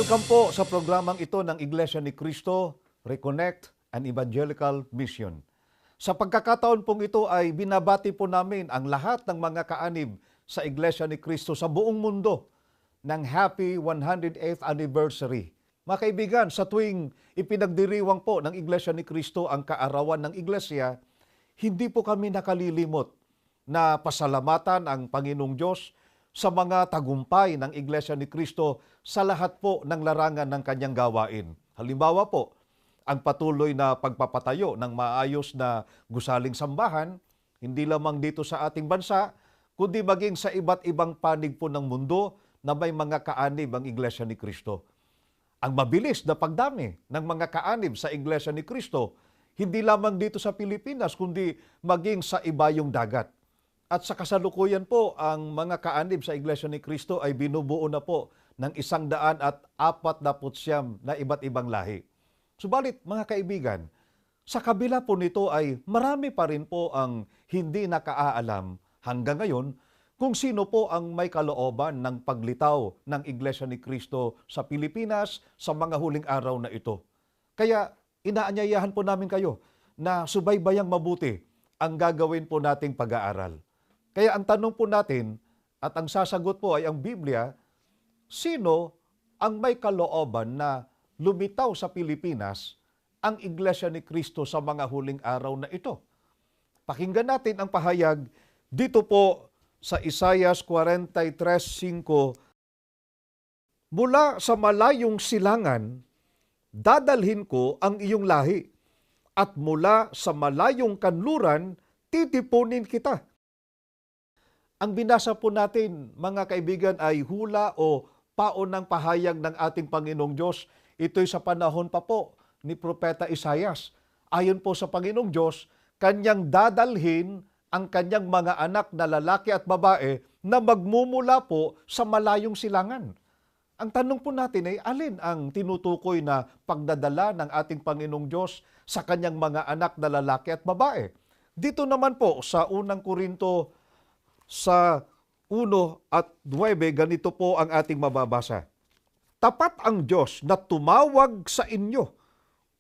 Welcome po sa programang ito ng Iglesia ni Cristo, Reconnect and Evangelical Mission. Sa pagkakataon pong ito ay binabati po namin ang lahat ng mga kaanib sa Iglesia ni Cristo sa buong mundo ng Happy 108th Anniversary. Mga kaibigan, sa tuwing ipinagdiriwang po ng Iglesia ni Cristo ang kaarawan ng Iglesia, hindi po kami nakalilimot na pasalamatan ang Panginoong Diyos sa mga tagumpay ng Iglesia ni Cristo sa lahat po ng larangan ng kanyang gawain. Halimbawa po, ang patuloy na pagpapatayo ng maayos na gusaling sambahan, hindi lamang dito sa ating bansa, kundi maging sa iba't ibang panig po ng mundo na may mga kaanib ang Iglesia ni Cristo. Ang mabilis na pagdami ng mga kaanib sa Iglesia ni Cristo, hindi lamang dito sa Pilipinas, kundi maging sa ibayong dagat. At sa kasalukuyan po, ang mga kaanib sa Iglesia ni Cristo ay binubuo na po ng 149 na iba't ibang lahi. Subalit, mga kaibigan, sa kabila po nito ay marami pa rin po ang hindi nakaalam hanggang ngayon kung sino po ang may kalooban ng paglitaw ng Iglesia ni Cristo sa Pilipinas sa mga huling araw na ito. Kaya inaanyayahan po namin kayo na subaybayang mabuti ang gagawin po nating pag-aaral. Kaya ang tanong po natin at ang sasagot po ay ang Biblia, sino ang may kalooban na lumitaw sa Pilipinas ang Iglesia ni Cristo sa mga huling araw na ito? Pakinggan natin ang pahayag dito po sa Isaiah 43:5. Mula sa malayong silangan, dadalhin ko ang iyong lahi, at mula sa malayong kanluran, titipunin kita. Ang binasa po natin, mga kaibigan, ay hula o paon ng pahayag ng ating Panginoong Diyos. Ito'y sa panahon pa po ni Propeta Isaias. Ayon po sa Panginoong Diyos, kanyang dadalhin ang kanyang mga anak na lalaki at babae na magmumula po sa malayong silangan. Ang tanong po natin ay alin ang tinutukoy na pagdadala ng ating Panginoong Diyos sa kanyang mga anak na lalaki at babae? Dito naman po sa unang Korinto sa 1 at 9, ganito po ang ating mababasa. Tapat ang Diyos na tumawag sa inyo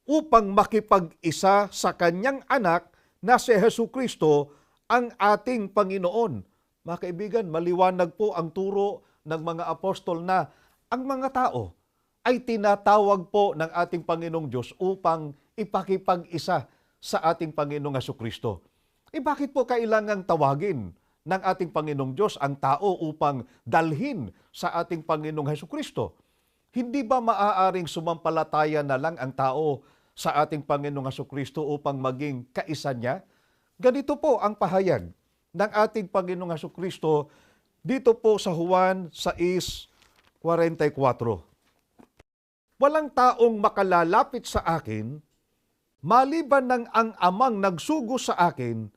upang makipag-isa sa kanyang anak na si Jesucristo ang ating Panginoon. Mga kaibigan, maliwanag po ang turo ng mga apostol na ang mga tao ay tinatawag po ng ating Panginoong Diyos upang ipakipag-isa sa ating Panginoong Jesucristo. Bakit po kailangang tawagin ng ating Panginoong Diyos ang tao upang dalhin sa ating Panginoong Jesucristo? Hindi ba maaaring sumampalataya na lang ang tao sa ating Panginoong Jesucristo upang maging kaisa niya? Ganito po ang pahayag ng ating Panginoong Jesucristo dito po sa Juan 6:44. Walang taong makalalapit sa akin, maliban ng ang amang nagsugo sa akin,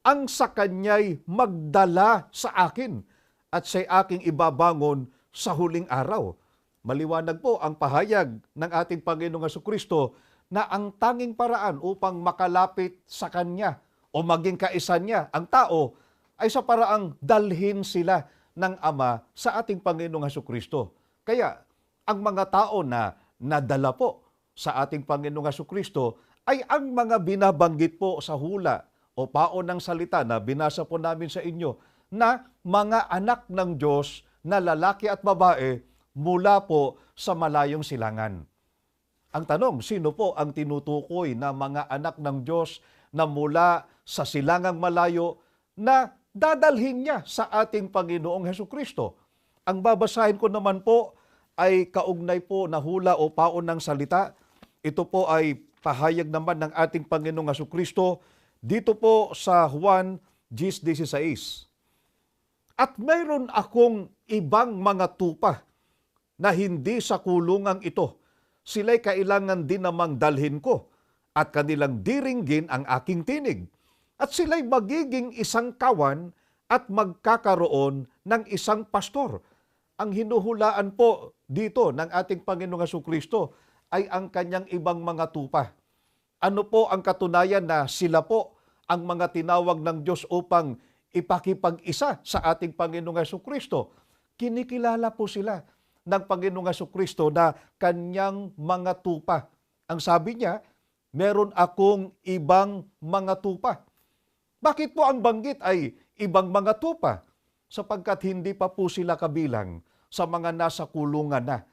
ang sa kanya'y magdala sa akin at siya'y aking ibabangon sa huling araw. Maliwanag po ang pahayag ng ating Panginoong Jesucristo na ang tanging paraan upang makalapit sa Kanya o maging kaisa niya ang tao ay sa paraang dalhin sila ng Ama sa ating Panginoong Jesucristo. Kaya ang mga tao na nadala po sa ating Panginoong Jesucristo ay ang mga binabanggit po sa hula o paon ng salita na binasa po namin sa inyo na mga anak ng Diyos na lalaki at babae mula po sa malayong silangan. Ang tanong, sino po ang tinutukoy na mga anak ng Diyos na mula sa silangang malayo na dadalhin niya sa ating Panginoong Jesucristo? Ang babasahin ko naman po ay kaugnay po na hula o paon ng salita. Ito po ay pahayag naman ng ating Panginoong Jesucristo dito po sa Juan 10:16. At mayroon akong ibang mga tupa na hindi sa kulungang ito. Sila'y kailangan din namang dalhin ko at kanilang diringgin ang aking tinig. At sila'y magiging isang kawan at magkakaroon ng isang pastor. Ang hinuhulaan po dito ng ating Panginoong Jesucristo ay ang kanyang ibang mga tupa. Ano po ang katunayan na sila po ang mga tinawag ng Diyos upang ipakipag-isa sa ating Panginoong Jesucristo? Kinikilala po sila ng Panginoong Hesukristo na kanyang mga tupa. Ang sabi niya, meron akong ibang mga tupa. Bakit po ang banggit ay ibang mga tupa? Sapagkat hindi pa po sila kabilang sa mga nasa kulungan na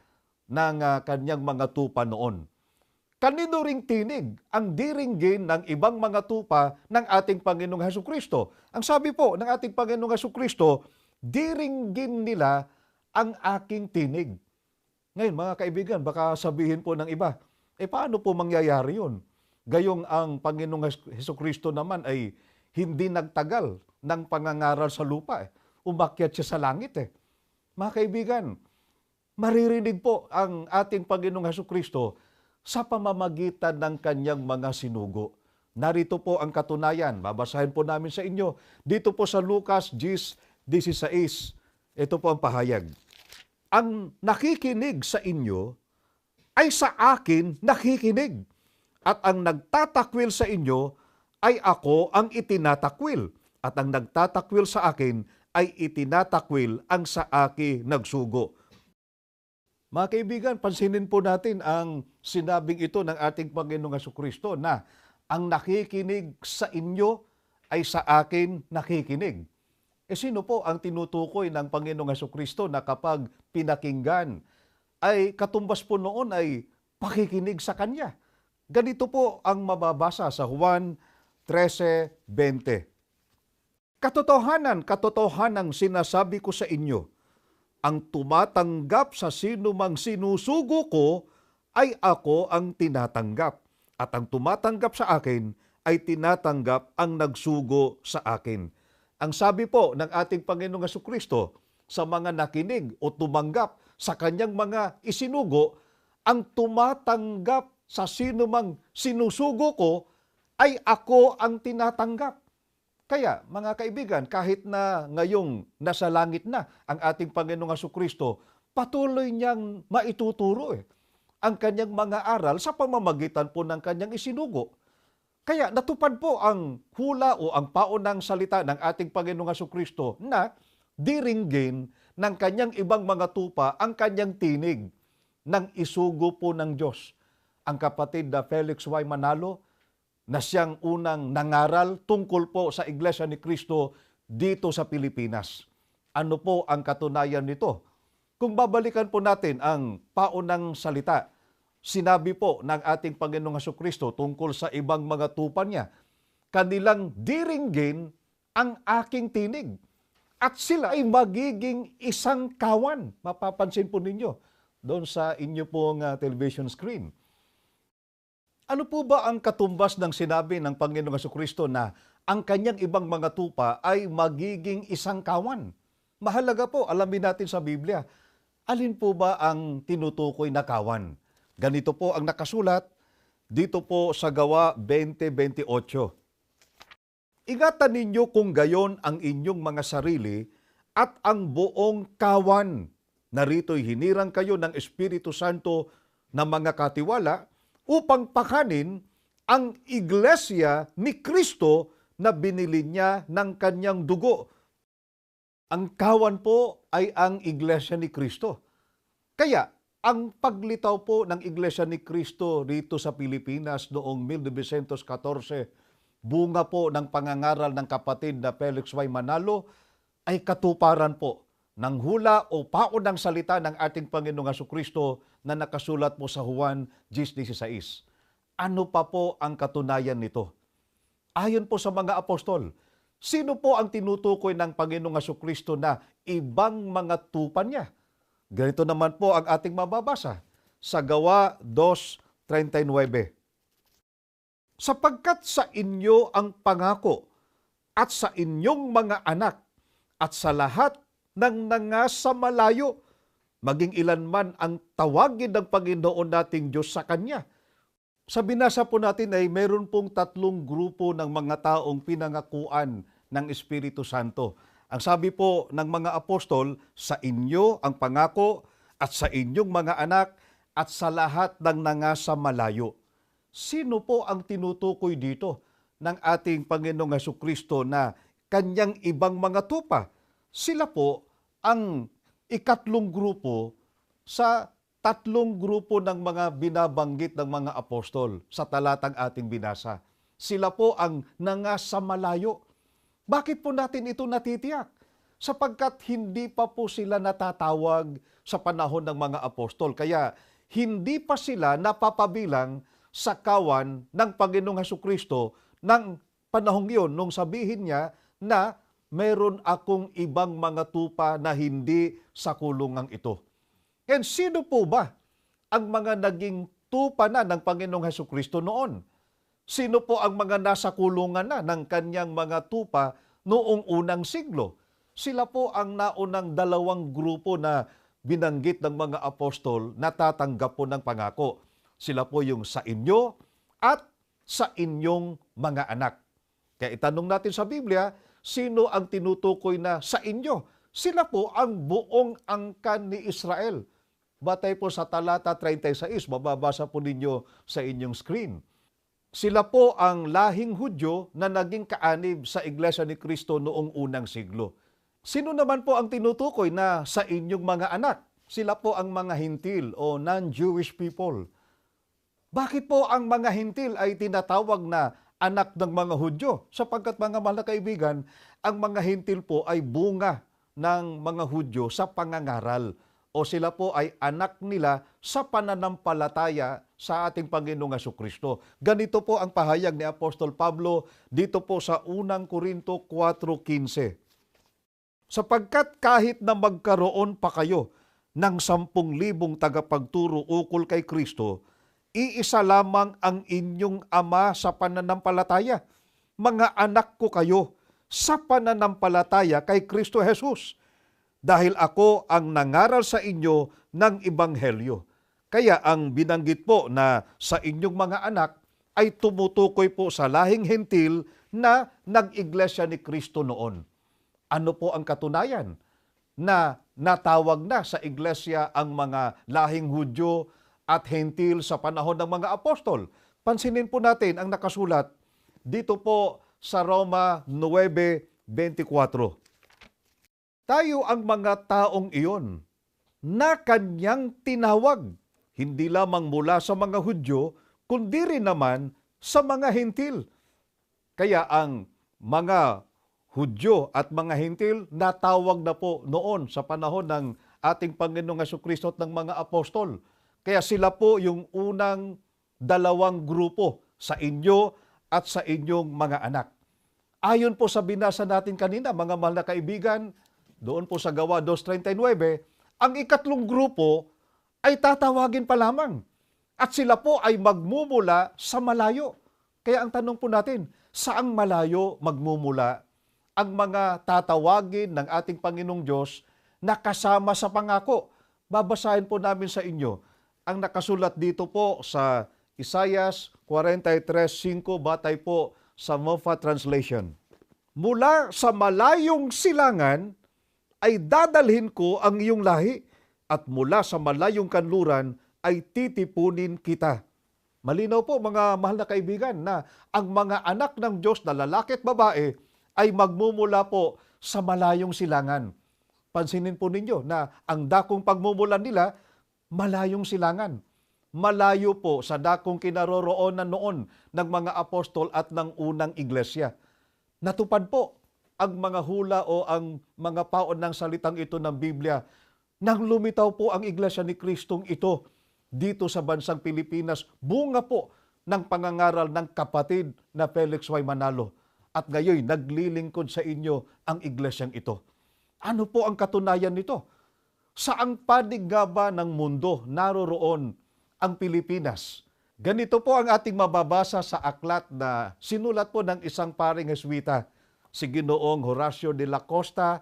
ng kanyang mga tupa noon. Kanino ring tinig ang diringgin ng ibang mga tupa ng ating Panginoong Hesukristo? Ang sabi po ng ating Panginoong Hesukristo, diringgin nila ang aking tinig. Ngayon mga kaibigan, baka sabihin po ng iba, paano po mangyayari yun? Gayong ang Panginoong Hesukristo naman ay hindi nagtagal ng pangangaral sa lupa. Umakyat siya sa langit. Mga kaibigan, maririnig po ang ating Panginoong Hesukristo sa pamamagitan ng kanyang mga sinugo. Narito po ang katunayan. Babasahin po namin sa inyo. Dito po sa Lucas 10:16. Ito po ang pahayag. Ang nakikinig sa inyo ay sa akin nakikinig. At ang nagtatakwil sa inyo ay ako ang itinatakwil. At ang nagtatakwil sa akin ay itinatakwil ang sa akin nagsugo. Mga kaibigan, pansinin po natin ang sinabing ito ng ating Panginoong Hesukristo na ang nakikinig sa inyo ay sa akin nakikinig. Sino po ang tinutukoy ng Panginoong Hesukristo na kapag pinakinggan ay katumbas po noon ay pakikinig sa Kanya? Ganito po ang mababasa sa Juan 13:20. Katotohanan sinasabi ko sa inyo, ang tumatanggap sa sino mang sinusugo ko ay ako ang tinatanggap. At ang tumatanggap sa akin ay tinatanggap ang nagsugo sa akin. Ang sabi po ng ating Panginoong Hesukristo sa mga nakinig o tumanggap sa kanyang mga isinugo, ang tumatanggap sa sino mang sinusugo ko ay ako ang tinatanggap. Kaya, mga kaibigan, kahit na ngayong nasa langit na ang ating Panginoong Hesukristo, patuloy niyang maituturo ang kanyang mga aral sa pamamagitan po ng kanyang isinugo. Kaya natupad po ang hula o ang paunang salita ng ating Panginoong Hesukristo na diringgin ng kanyang ibang mga tupa ang kanyang tinig ng isugo po ng Diyos. Ang kapatid na Felix Y. Manalo, na siyang unang nangaral tungkol po sa Iglesia ni Cristo dito sa Pilipinas. Ano po ang katunayan nito? Kung babalikan po natin ang paunang salita, sinabi po ng ating Panginoong Hesukristo tungkol sa ibang mga tupa niya, kanilang diringgin ang aking tinig at sila ay magiging isang kawan. Mapapansin po ninyo doon sa inyo pong television screen. Ano po ba ang katumbas ng sinabi ng Panginoong Hesukristo na ang kanyang ibang mga tupa ay magiging isang kawan? Mahalaga po, alamin natin sa Biblia, alin po ba ang tinutukoy na kawan? Ganito po ang nakasulat dito po sa Gawa 20:28. Ingatan ninyo kung gayon ang inyong mga sarili at ang buong kawan. Narito'y hinirang kayo ng Espiritu Santo na mga katiwala upang pakanin ang iglesia ni Kristo na binili niya ng kanyang dugo. Ang kawan po ay ang iglesia ni Kristo. Kaya, ang paglitaw po ng iglesia ni Kristo rito sa Pilipinas noong 1914, bunga po ng pangangaral ng kapatid na Felix Y. Manalo, ay katuparan po ng hula o paunang salita ng ating Panginoong Hesukristo na nakasulat po sa Juan 10:16. Ano pa po ang katunayan nito? Ayon po sa mga apostol, sino po ang tinutukoy ng Panginoong Hesukristo na ibang mga tupa niya? Ganito naman po ang ating mababasa sa Gawa 2:39. Sapagkat sa inyo ang pangako at sa inyong mga anak at sa lahat ng nangasa malayo, maging ilan man ang tawagin ng Panginoon nating Diyos sa Kanya. Sa binasa po natin ay meron pong 3 grupo ng mga taong pinangakuan ng Espiritu Santo. Ang sabi po ng mga apostol, sa inyo ang pangako at sa inyong mga anak at sa lahat ng nangasa malayo. Sino po ang tinutukoy dito ng ating Panginoong Hesukristo na kanyang ibang mga tupa? Sila po ang ikatlong grupo sa tatlong grupo ng mga binabanggit ng mga apostol sa talatang ating binasa. Sila po ang nangasamalayo. Bakit po natin ito natitiyak? Sapagkat hindi pa po sila natatawag sa panahon ng mga apostol. Kaya hindi pa sila napapabilang sa kawan ng Panginoong Hesukristo ng panahong iyon nung sabihin niya na meron akong ibang mga tupa na hindi sa kulungang ito. And sino po ba ang mga naging tupa na ng Panginoong Hesukristo noon? Sino po ang mga nasa kulungan na ng kanyang mga tupa noong unang siglo? Sila po ang naunang dalawang grupo na binanggit ng mga apostol na tatanggap po ng pangako. Sila po yung sa inyo at sa inyong mga anak. Kaya itanong natin sa Biblia, sino ang tinutukoy na sa inyo? Sila po ang buong angkan ni Israel. Batay po sa talata 36, mababasa po ninyo sa inyong screen. Sila po ang lahing Hudyo na naging kaanib sa Iglesia ni Cristo noong unang siglo. Sino naman po ang tinutukoy na sa inyong mga anak? Sila po ang mga Hintil o non-Jewish people. Bakit po ang mga Hintil ay tinatawag na anak ng mga Hudyo? Sapagkat mga mahal na kaibigan, ang mga Hintil po ay bunga ng mga Hudyo sa pangangaral o sila po ay anak nila sa pananampalataya sa ating Panginoong Hesukristo. Ganito po ang pahayag ni Apostol Pablo dito po sa unang Korinto 4:15. Sapagkat kahit na magkaroon pa kayo ng 10,000 tagapagturo ukol kay Kristo, iisa lamang ang inyong ama sa pananampalataya. Mga anak ko kayo sa pananampalataya kay Kristo Jesus. Dahil ako ang nangaral sa inyo ng Ebanghelyo. Kaya ang binanggit po na sa inyong mga anak ay tumutukoy po sa lahing Hentil na nag-iglesia ni Kristo noon. Ano po ang katunayan? Na natawag na sa iglesia ang mga lahing Hudyo at Hentil sa panahon ng mga apostol. Pansinin po natin ang nakasulat dito po sa Roma 9:24. Tayo ang mga taong iyon na kanyang tinawag, hindi lamang mula sa mga Hudyo, kundi rin naman sa mga Hentil. Kaya ang mga Hudyo at mga Hentil natawag na po noon sa panahon ng ating Panginoong Hesukristo at ng mga apostol. Kaya sila po yung unang dalawang grupo sa inyo at sa inyong mga anak. Ayon po sa binasa natin kanina, mga mahal na kaibigan, doon po sa Gawa 2:39, ang ikatlong grupo ay tatawagin pa lamang. At sila po ay magmumula sa malayo. Kaya ang tanong po natin, saang malayo magmumula ang mga tatawagin ng ating Panginoong Diyos na kasama sa pangako? Babasahin po namin sa inyo ang nakasulat dito po sa Isaias 43:5 batay po sa Moffat Translation. Mula sa malayong silangan ay dadalhin ko ang iyong lahi at mula sa malayong kanluran ay titipunin kita. Malinaw po mga mahal na kaibigan na ang mga anak ng Diyos na lalaki at babae ay magmumula po sa malayong silangan. Pansinin po ninyo na ang dakong pagmumulan nila, malayong silangan. Malayo po sa dakong kinaroroonan noon ng mga apostol at ng unang iglesia. Natupad po ang mga hula o ang mga paon ng salitang ito ng Biblia nang lumitaw po ang iglesia ni Kristong ito dito sa bansang Pilipinas, bunga po ng pangangaral ng kapatid na Felix Y. Manalo. At ngayon, naglilingkod sa inyo ang iglesyang ito. Ano po ang katunayan nito? Saang panig nga ba ng mundo naroroon ang Pilipinas? Ganito po ang ating mababasa sa aklat na sinulat po ng isang paring Jesuita, si Ginoong Horacio de la Costa,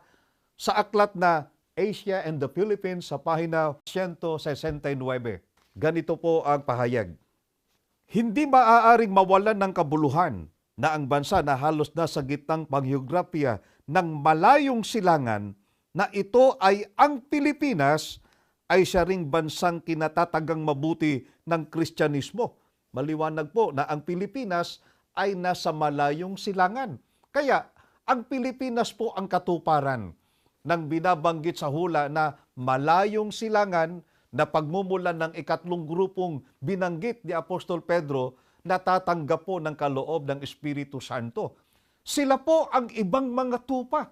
sa aklat na Asia and the Philippines sa pahina 169. Ganito po ang pahayag. Hindi maaaring mawalan ng kabuluhan na ang bansa na halos nasa gitnang pangheograpiya ng malayong silangan na ito ay ang Pilipinas ay siya ring bansang kinatatagang mabuti ng Kristyanismo. Maliwanag po na ang Pilipinas ay nasa malayong silangan. Kaya ang Pilipinas po ang katuparan ng binabanggit sa hula na malayong silangan na pagmumulan ng ikatlong grupong binanggit ni Apostol Pedro na tatanggap po ng kaloob ng Espiritu Santo. Sila po ang ibang mga tupa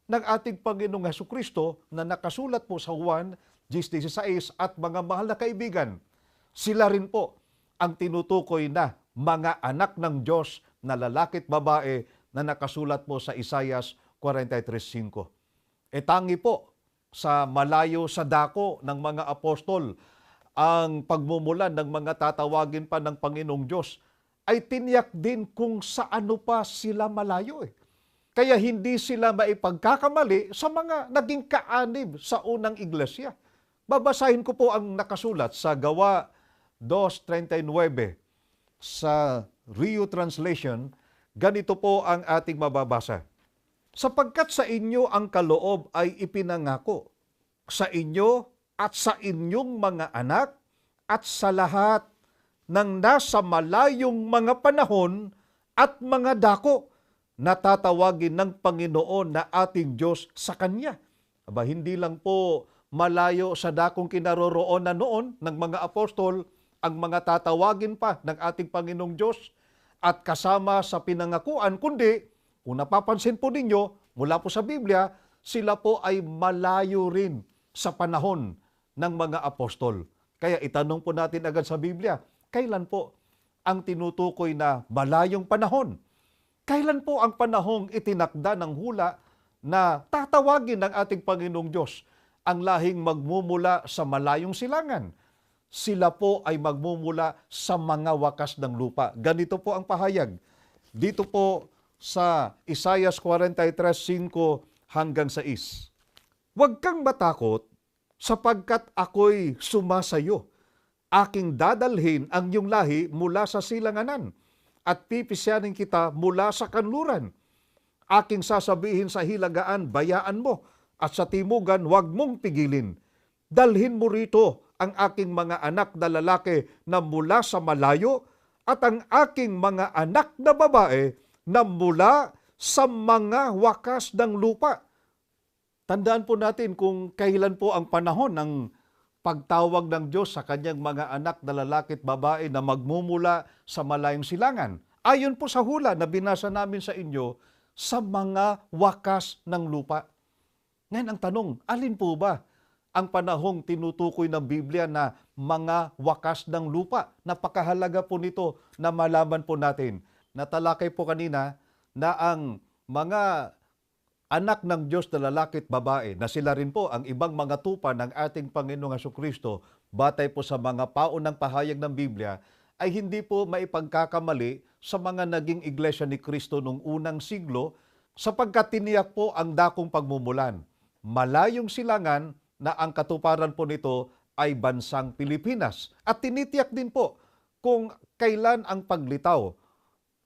ng ating Panginoong Hesukristo na nakasulat po sa Juan 10:16 at mga mahal na kaibigan. Sila rin po ang tinutukoy na mga anak ng Diyos na lalaki at babae na nakasulat po sa Isaias 43:5. Tangi po sa malayo sa dako ng mga apostol ang pagmumulan ng mga tatawagin pa ng Panginoong Diyos ay tiniyak din kung saano pa sila malayo. Kaya hindi sila maipagkakamali sa mga naging kaanib sa unang iglesia. Babasahin ko po ang nakasulat sa Gawa 2:39 sa Rio Translation. Ganito po ang ating mababasa. Sapagkat sa inyo ang kaloob ay ipinangako, sa inyo at sa inyong mga anak at sa lahat ng nasa malayong mga panahon at mga dako na tatawagin ng Panginoon na ating Diyos sa Kanya. Aba, hindi lang po malayo sa dakong kinaroroonan noon ng mga apostol ang mga tatawagin pa ng ating Panginoong Diyos at kasama sa pinangakuan, kundi kung napapansin po ninyo mula po sa Biblia, sila po ay malayo rin sa panahon ng mga apostol. Kaya itanong po natin agad sa Biblia, kailan po ang tinutukoy na malayong panahon? Kailan po ang panahong itinakda ng hula na tatawagin ng ating Panginoong Diyos ang lahing magmumula sa malayong silangan? Sila po ay magmumula sa mga wakas ng lupa. Ganito po ang pahayag. Dito po sa Isaiah 43:5 hanggang 6. Huwag kang matakot sapagkat ako'y sumasayo. Aking dadalhin ang iyong lahi mula sa silanganan at pipisyanin kita mula sa kanluran. Aking sasabihin sa hilagaan, bayaan mo, at sa timugan, huwag mong pigilin. Dalhin mo rito ang aking mga anak na lalaki na mula sa malayo at ang aking mga anak na babae na mula sa mga wakas ng lupa. Tandaan po natin kung kailan po ang panahon ng pagtawag ng Diyos sa kanyang mga anak na lalaki at babae na magmumula sa malayong silangan. Ayon po sa hula na binasa namin sa inyo, sa mga wakas ng lupa. Ngayon ang tanong, alin po ba ang panahong tinutukoy ng Biblia na mga wakas ng lupa? Napakahalaga po nito na malaman po natin. Natalakay po kanina na ang mga anak ng Diyos na lalaki at babae, na sila rin po ang ibang mga tupa ng ating Panginoong Hesukristo, batay po sa mga paunang pahayag ng Biblia, ay hindi po maipagkakamali sa mga naging iglesia ni Kristo noong unang siglo, sapagkat tiniyak po ang dakong pagmumulan. Malayong silangan na ang katuparan po nito ay bansang Pilipinas. At tinitiyak din po kung kailan ang paglitaw.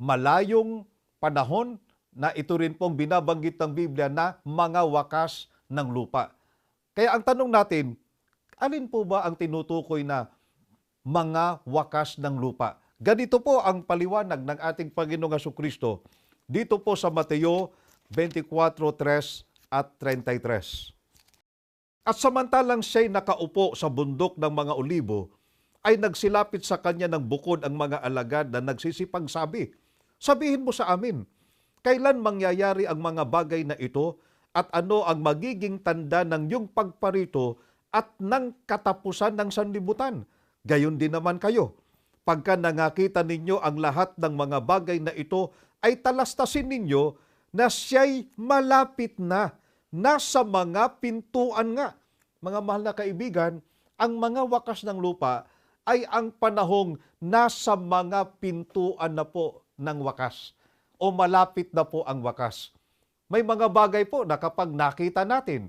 Malayong panahon na ito rin pong binabanggit ng Biblia na mga wakas ng lupa. Kaya ang tanong natin, alin po ba ang tinutukoy na mga wakas ng lupa? Ganito po ang paliwanag ng ating Panginoong Hesukristo dito po sa Mateo 24:3 at 33. At samantalang siya'y nakaupo sa bundok ng mga olibo, ay nagsilapit sa kanya ng bukod ang mga alagad na nagsisipagsabi, sabihin mo sa amin, kailan mangyayari ang mga bagay na ito at ano ang magiging tanda ng iyong pagparito at ng katapusan ng sanlibutan? Gayon din naman kayo. Pagka nangakita ninyo ang lahat ng mga bagay na ito, ay talastasin ninyo na siya'y malapit na, nasa mga pintuan nga. Mga mahal na kaibigan, ang mga wakas ng lupa ay ang panahong nasa mga pintuan na po ng wakas o malapit na po ang wakas. May mga bagay po na kapag nakita natin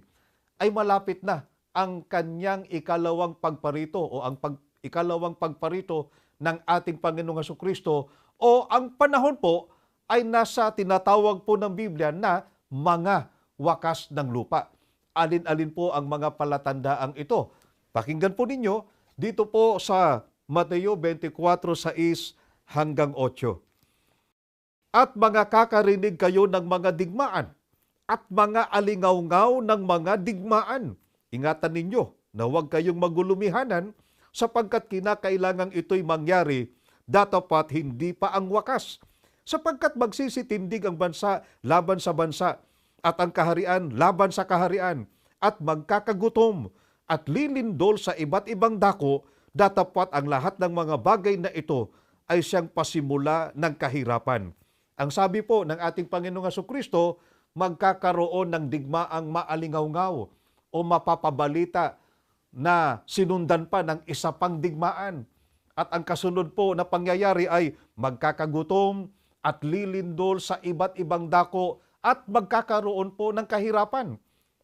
ay malapit na ang kanyang ikalawang pagparito o ang ikalawang pagparito ng ating Panginoong Hesukristo o ang panahon po ay nasa tinatawag po ng Biblia na mga wakas ng lupa. Alin-alin po ang mga palatandaang ito? Pakinggan po ninyo dito po sa Mateo 24:6 hanggang 8. At mga kakarinig kayo ng mga digmaan at mga alingawngaw ng mga digmaan. Ingatan ninyo, na huwag kayong magulumihanan sapagkat kinakailangang ito'y mangyari datapat hindi pa ang wakas. Sapagkat magsisitindig ang bansa laban sa bansa at ang kaharian laban sa kaharian at magkakagutom at lilindol sa iba't ibang dako, datapat ang lahat ng mga bagay na ito ay siyang pasimula ng kahirapan. Ang sabi po ng ating Panginoong Jesucristo, magkakaroon ng digmaang maalingaw-ngaw o mapapabalita na sinundan pa ng isa pang digmaan. At ang kasunod po na pangyayari ay magkakagutom at lilindol sa iba't ibang dako at magkakaroon po ng kahirapan.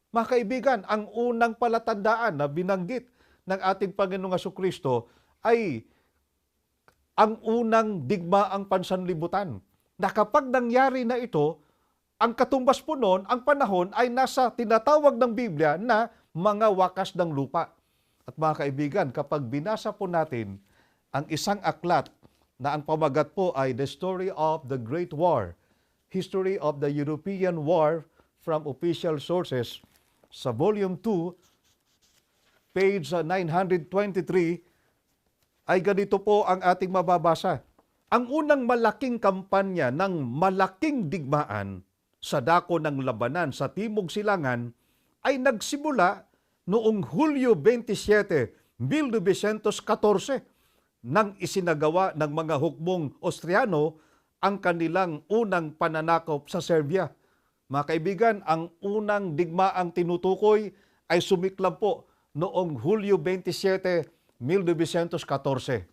Mga kaibigan, ang unang palatandaan na binanggit ng ating Panginoong Jesucristo ay ang unang digmaang pansanlibutan. Na kapag nangyari na ito, ang katumbas po noon, ang panahon ay nasa tinatawag ng Biblia na mga wakas ng lupa. At mga kaibigan, kapag binasa po natin ang isang aklat na ang pamagat po ay The Story of the Great War, History of the European War from Official Sources, sa Volume 2, page 923, ay ganito po ang ating mababasa. Ang unang malaking kampanya ng malaking digmaan sa dako ng labanan sa Timog Silangan ay nagsimula noong Hulyo 27, 1914 nang isinagawa ng mga hukbong Austriano ang kanilang unang pananakop sa Serbia. Mga kaibigan, ang unang digmaang tinutukoy ay sumiklab po noong Hulyo 27, 1914.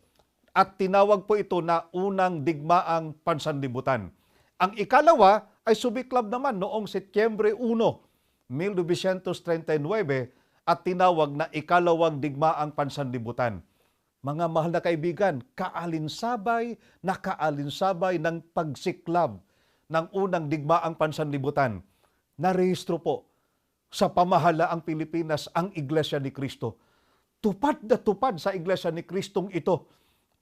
At tinawag po ito na unang digmaang pansanlibutan. Ang ikalawa ay sumiklab naman noong Setyembre 1, 1939 at tinawag na ikalawang digmaang pansanlibutan. Mga mahal na kaibigan, kaalinsabay ng pagsiklab ng unang digmaang pansanlibutan. Narehistro po sa pamahalaang Pilipinas ang Iglesia ni Cristo. Tupad na tupad sa Iglesia ni Cristong ito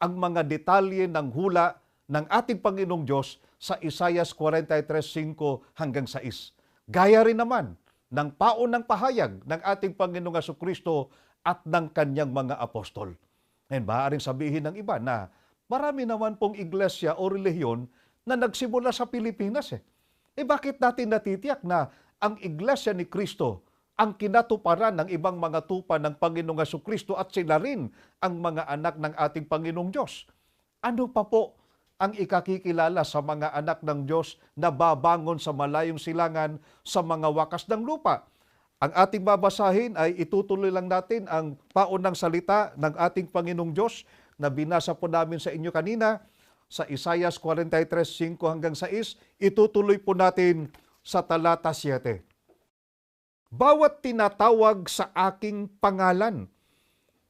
ang mga detalye ng hula ng ating Panginoong Diyos sa Isaias 43:5 hanggang 6. Gaya rin naman ng paunang pahayag ng ating Panginoong Jesucristo at ng kanyang mga apostol. Ngayon, maaaring sabihin ng iba na marami naman pong iglesia o relihiyon na nagsimula sa Pilipinas. Bakit natin natitiyak na ang Iglesia ni Cristo ang kinatuparan ng ibang mga tupa ng Panginoong Jesucristo at sila rin ang mga anak ng ating Panginoong Diyos? Ano pa po ang ikakikilala sa mga anak ng Diyos na babangon sa malayong silangan sa mga wakas ng lupa? Ang ating babasahin ay itutuloy lang natin ang paunang salita ng ating Panginoong Diyos na binasa po namin sa inyo kanina sa Isaias 43:5 hanggang 6. Itutuloy po natin sa talata 7. Bawat tinatawag sa aking pangalan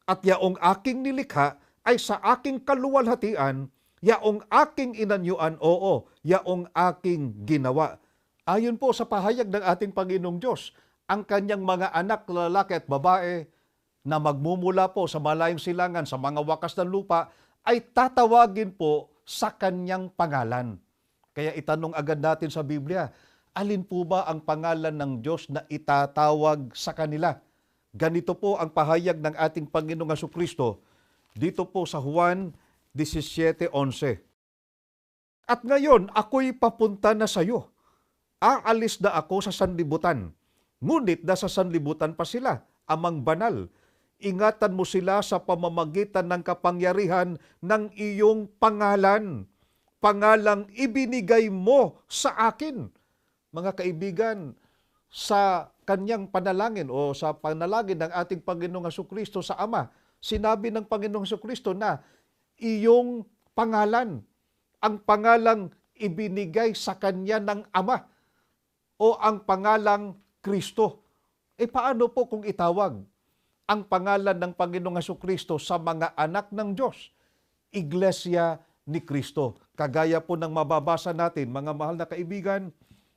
at yaong aking nilikha ay sa aking kaluwalhatian, yaong aking inanyuan, oo, yaong aking ginawa. Ayon po sa pahayag ng ating Panginoong Diyos, ang kanyang mga anak, lalaki at babae, na magmumula po sa malayong silangan, sa mga wakas ng lupa, ay tatawagin po sa kanyang pangalan. Kaya itanong agad natin sa Biblia, alin po ba ang pangalan ng Diyos na itatawag sa kanila? Ganito po ang pahayag ng ating Panginoong Jesucristo dito po sa Juan 17:11. At ngayon, ako'y papunta na sa iyo. Aalis na ako sa sanlibutan. Ngunit nasa sanlibutan pa sila, amang banal. Ingatan mo sila sa pamamagitan ng kapangyarihan ng iyong pangalan. Pangalang ibinigay mo sa akin. Mga kaibigan, sa kanyang panalangin o sa panalangin ng ating Panginoong Jesucristo sa Ama, sinabi ng Panginoong Jesucristo na iyong pangalan, ang pangalang ibinigay sa kanya ng Ama o ang pangalang Kristo. Paano po kung itawag ang pangalan ng Panginoong Jesucristo sa mga anak ng Diyos? Iglesia ni Cristo. Kagaya po ng mababasa natin, mga mahal na kaibigan,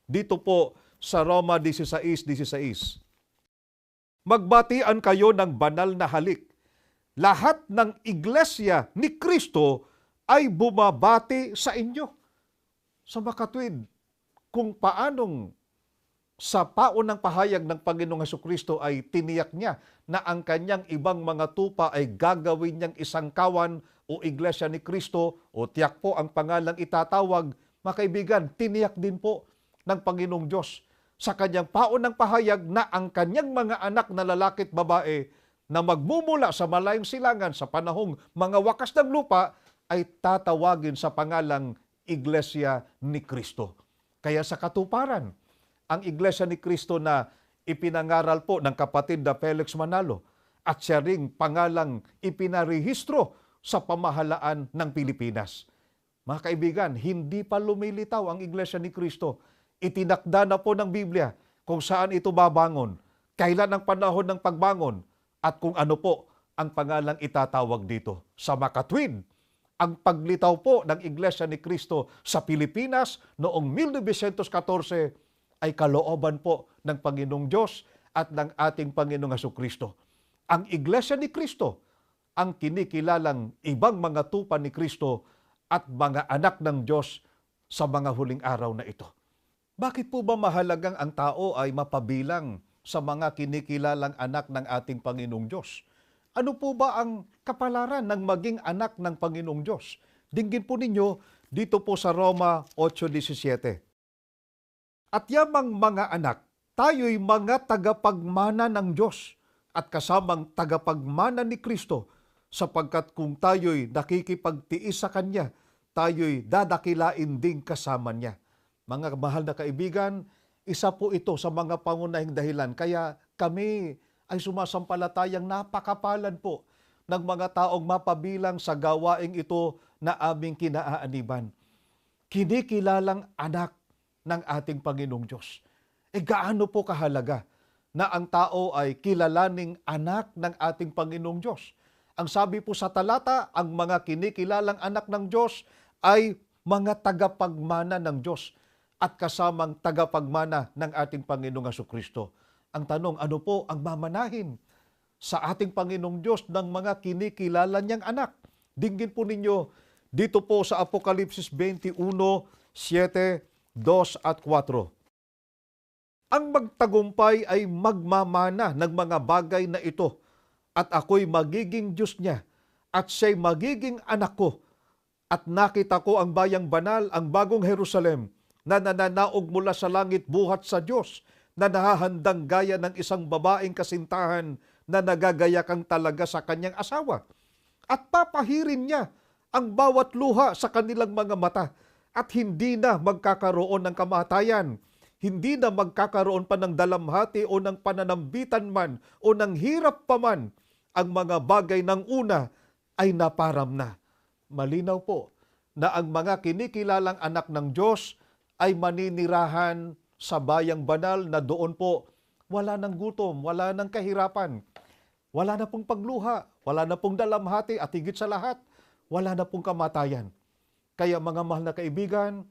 dito po sa Roma 16:16. Magbatian kayo ng banal na halik. Lahat ng iglesia ni Cristo ay bumabati sa inyo. Sa makatwid, kung paanong Sa paunang pahayag ng Panginoong Hesukristo ay tiniyak niya na ang kanyang ibang mga tupa ay gagawin niyang isang kawan o iglesia ni Kristo o tiyak po ang pangalang itatawag. Mga kaibigan, tiniyak din po ng Panginoong Diyos sa kanyang paunang pahayag na ang kanyang mga anak na lalaki at babae na magmumula sa malayong silangan sa panahong mga wakas ng lupa ay tatawagin sa pangalang Iglesia ni Kristo. Kaya sa katuparan, ang Iglesia ni Kristo na ipinangaral po ng kapatid na Felix Manalo at siya ring pangalang ipinarehistro sa pamahalaan ng Pilipinas. Mga kaibigan, hindi pa lumilitaw ang Iglesia ni Kristo. Itinakda na po ng Biblia kung saan ito babangon, kailan ang panahon ng pagbangon, at kung ano po ang pangalang itatawag dito. Sa makatwid, ang paglitaw po ng Iglesia ni Kristo sa Pilipinas noong 1914 ay kalooban po ng Panginoong Diyos at ng ating Panginoong Hesukristo. Ang Iglesia ni Kristo, ang kinikilalang ibang mga tupa ni Kristo at mga anak ng Diyos sa mga huling araw na ito. Bakit po ba mahalagang ang tao ay mapabilang sa mga kinikilalang anak ng ating Panginoong Diyos? Ano po ba ang kapalaran ng maging anak ng Panginoong Diyos? Dinggin po ninyo dito po sa Roma 8:17. At yamang mga anak, tayo'y mga tagapagmana ng Diyos at kasamang tagapagmana ni Kristo, sapagkat kung tayo'y nakikipagtiis sa Kanya, tayo'y dadakilain ding kasama Niya. Mga mahal na kaibigan, isa po ito sa mga pangunahing dahilan kaya kami ay sumasampalatayang napakapalad po ng mga taong mapabilang sa gawaing ito na aming kinaaaniban. Kinikilalang anak ng ating Panginoong Diyos. Gaano po kahalaga na ang tao ay kilalaning anak ng ating Panginoong Diyos. Ang sabi po sa talata, ang mga kinikilalang anak ng Diyos ay mga tagapagmana ng Diyos at kasamang tagapagmana ng ating Panginoong Hesukristo. Ang tanong, ano po ang mamanahin sa ating Panginoong Diyos ng mga kinikilala niyang anak? Dinggin po ninyo dito po sa Apokalipsis 21:7, 2 at 4. Ang magtagumpay ay magmamana ng mga bagay na ito, at ako'y magiging Diyos niya, at siya'y magiging anak ko. At nakita ko ang bayang banal, ang bagong Jerusalem, na nananaog mula sa langit buhat sa Diyos, na nahahandang gaya ng isang babaeng kasintahan na nagagayakang talaga sa kanyang asawa. At papahirin niya ang bawat luha sa kanilang mga mata, at hindi na magkakaroon ng kamatayan, hindi na magkakaroon pa ng dalamhati o ng pananambitan man o ng hirap pa man. Ang mga bagay ng una ay naparam na. Malinaw po na ang mga kinikilalang anak ng Diyos ay maninirahan sa bayang banal na doon po wala ng gutom, wala ng kahirapan, wala na pong pagluha, wala na pong dalamhati, at higit sa lahat, wala na pong kamatayan. Kaya mga mahal na kaibigan,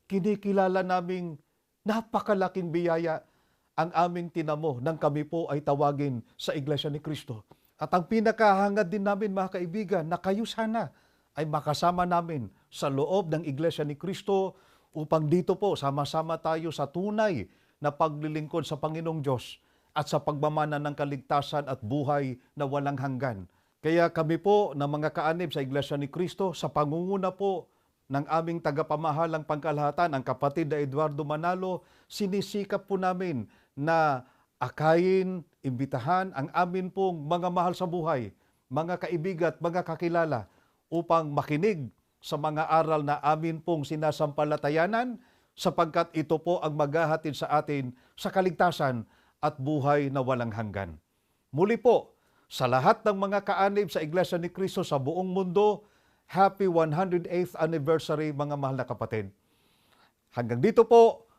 kinikilala naming napakalaking biyaya ang aming tinamo nang kami po ay tawagin sa Iglesia ni Kristo. At ang pinakahangad din namin mga kaibigan na kayo sana ay makasama namin sa loob ng Iglesia ni Kristo upang dito po sama-sama tayo sa tunay na paglilingkod sa Panginoong Diyos at sa pagmamana ng kaligtasan at buhay na walang hanggan. Kaya kami po na mga kaanib sa Iglesia ni Kristo, sa pangunguna po ng aming tagapamahalang pangkalahatan, ang kapatid na Eduardo Manalo, sinisikap po namin na akayin, imbitahan ang amin pong mga mahal sa buhay, mga kaibigan at mga kakilala upang makinig sa mga aral na amin pong sinasampalatayanan, sapagkat ito po ang maghahatid sa atin sa kaligtasan at buhay na walang hanggan. Muli po, sa lahat ng mga kaanib sa Iglesia ni Kristo sa buong mundo, Happy 108th anniversary mga mahal na kapatid. Hanggang dito po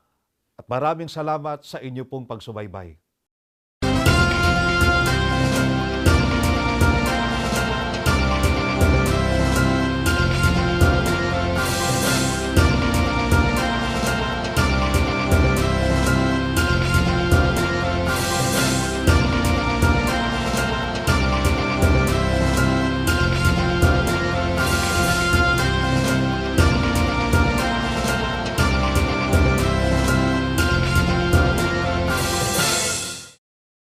at maraming salamat sa inyo pong pagsubaybay.